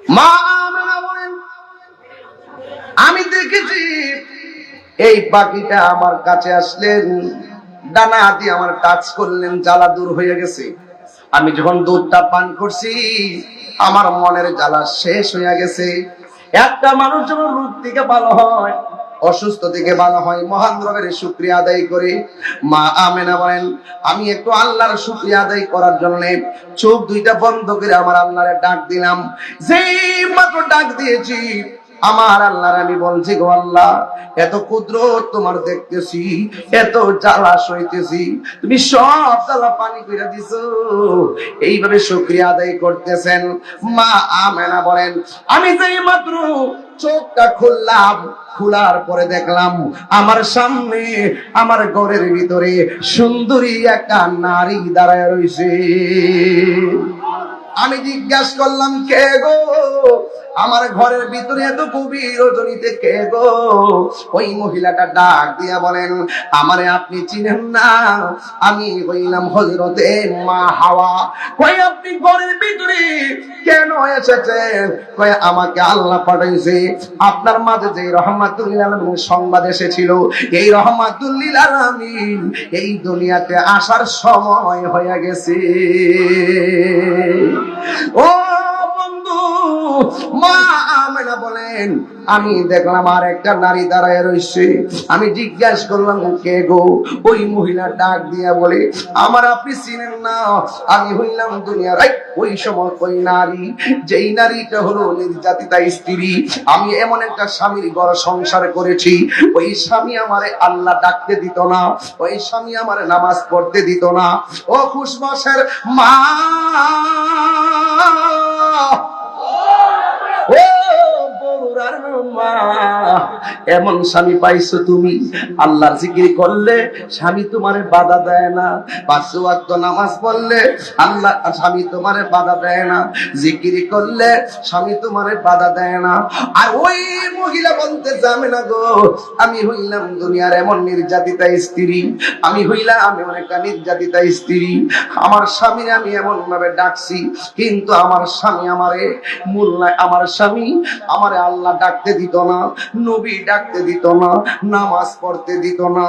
মা আমেনা বলেন, আমি দেখেছি এই পাখিটা আমার কাছে আসলেন, ডানা দিয়ে আমার টাচ করলেন, জ্বালা দূর হয়ে গেছে। আমি যখন দুধটা পান করছি আমার মনের জ্বালা শেষ হয়ে গেছে। একটা মানুষ যখন রোগ থেকে ভালো হয়, অসুস্থ থেকে ভালো হয়, মহান রবের শুকরিয়া আদায় করে। মা আমেনা বলেন, আমি একটু আল্লাহর শুকরিয়া আদায় করার জন্য চোখ দুইটা বন্ধ করে আমার আল্লাহরে ডাক দিলাম। যেই মাত্র ডাক দিয়েছি আমার আল্লাহর আমি বলছি, গো আল্লাহ, এত কুদরত তোমার দেখতেছি, এত জ্বালা সইতেছি, তুমি সব জ্বালা পানি করে দিছো। এইভাবে শুকরিয়া আদায় করতেছেন। মা আমেনা বলেন, আমি যেই মাত্র চোখটা খুললাম, খোলার পরে দেখলাম আমার সামনে আমার ঘরের ভিতরে সুন্দরী একটা নারী দাঁড়ায় রয়েছে। আমি জিজ্ঞাসা করলাম, কে গো? আমার ঘরের ভিতরে এত গভীর রজনীতে কে গো? ওই মহিলাটা ডাক দিয়া বলেন, আমারে আপনি চিনেন না? আমি হইলাম হযরতে মা হাওয়া। কই আপনি ঘরের ভিতরে কেন এসেছেন? কই আমাকে আল্লাহ পাঠাইছে আপনার মাঝে যে রহমাতুল লিল আলামিন সংবাদ এসেছিল, এই রহমাতুল লিল আলামিন এই দুনিয়াতে আসার সময় হয়ে গেছে। ও বন্ধু, মা আমেনা বলেন, আমি দেখলাম আর একটা নারী দাঁড়ায় রয়েছে। আমি জিজ্ঞাসা করলাম, কে গো? ওই মহিলা ডাক দিয়া বলে, আমার আপনি চিনেন না? আমি হইলাম দুনিয়ার ওই সময় ওই নারী, যেই নারীটা হলো নির্যাতিতা স্ত্রী। আমি এমন একটা স্বামীর ঘর সংসার করেছি, ওই স্বামী আমারে আল্লাহ ডাকতে দিত না, ওই স্বামী আমারে নামাজ পড়তে দিত না। ও খুশবসের মা, এমন স্বামী পাইছো তুমি, আল্লাহর জিকির করলে স্বামী তোমারে বাধা দেয় না, পাঁচ ওয়াক্ত নামাজ পড়লে আল্লাহ স্বামী তোমারে বাধা দেয় না, জিকির করলে স্বামী তোমারে বাধা দেয় না। আর ওই মহিলা বলতে যাবে না, গো আমি হইলাম দুনিয়ার এমন নির্যাতিতা স্ত্রী, আমি হইলাম এমন একটা নির্যাতিতা স্ত্রী। আমার স্বামীর আমি এমন ভাবে ডাকছি, কিন্তু আমার স্বামী আমারে মূল্যায়, আমার স্বামী আমারে আল্লাহ ডাকতে দিত না, নবী ডাকতে দিত না, নামাজ পড়তে দিত না।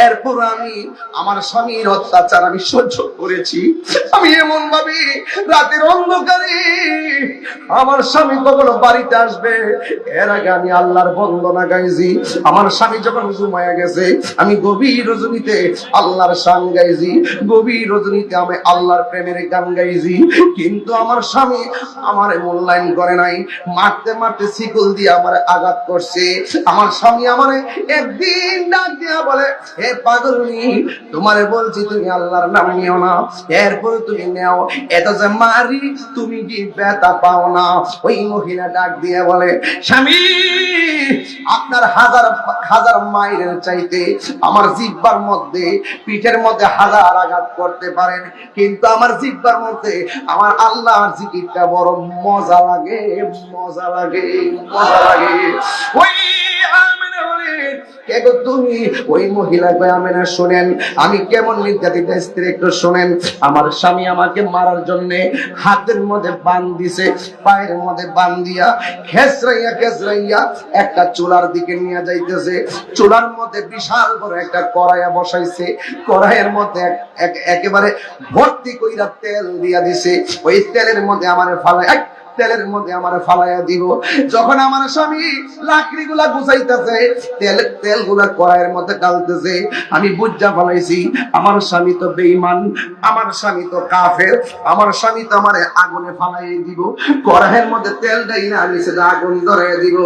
এরপর আমি আমার স্বামীর অত্যাচার আমি সহ্য করেছি। আমি এমন ভাবে রাতের অন্ধকারে আমার স্বামী কখনো বাড়িতে আসবে এর আগে আমি আল্লাহর বন্দনা গাইছি। আমার স্বামী যখন ঘুমায়া গেছে আমি গভীর রজনীতে আল্লাহর শান গাইছি, গভীর রজনীতে আমি আল্লাহর প্রেমের গান গাইছি। কিন্তু আমার স্বামী আমারে মূল্যায়ন করে নাই, মারতে মারতে শিকল দিয়ে আমার আঘাত করছে। আমার স্বামী আমারে একদিন ডাক দিয়া বলে, হে পাগলনি, তোমারে বলছি তুমি আল্লাহর নাম নিও না, এরপর তুমি নেও, এত যে মারি তুমি কি ব্যথা পাও না? ওই মহিলা ডাক দিয়ে বলে, স্বামী আপনার হাজার হাজার মাইলের চাইতে আমার জিহ্বার মধ্যে, পিঠের মধ্যে হাজার আঘাত করতে পারেন, কিন্তু আমার জিহ্বার মধ্যে আমার আল্লাহর জিকিরটা বড় মজা লাগে, মজা লাগে, মজা লাগে। ওই আমেনা বলেন, কে গো তুমি? ওই মহিলা কয়, আমেনা শোনেন আমি কেমন নির্যাতিতা স্ত্রী, একটু শোনেন। আমার স্বামী আমাকে মারার জন্য হাতের মধ্যে বান দিছে, পায়ের মধ্যে বান দিয়া খেসরাইয়া খেসরাইয়া একটা চুলার দিকে নিয়ে যাইতেছে। চুলার মধ্যে বিশাল বড় একটা কড়াইয়া বসাইছে, কড়াইয়ের মধ্যে একেবারে ভর্তি কইরা তেল দিয়া দিছে। ওই তেলের মধ্যে আমার তেলের মধ্যে আমার ফালাইয়া দিব। যখন আমার স্বামী লাকড়ি গুলা গুছাইতেছে, তেল গুলা কড়াইয়ের মধ্যে ডালতেছে, আমি বুঝা ফেলাইছি আমার স্বামী তো বেঈমান, আমার স্বামী তো কাফের, আমার স্বামী তো আমার আগুনে ফালাইয়া দিব, কড়াইয়ের মধ্যে তেল দেয় না, আমি সেটা আগুন ধরাইয়া দিব।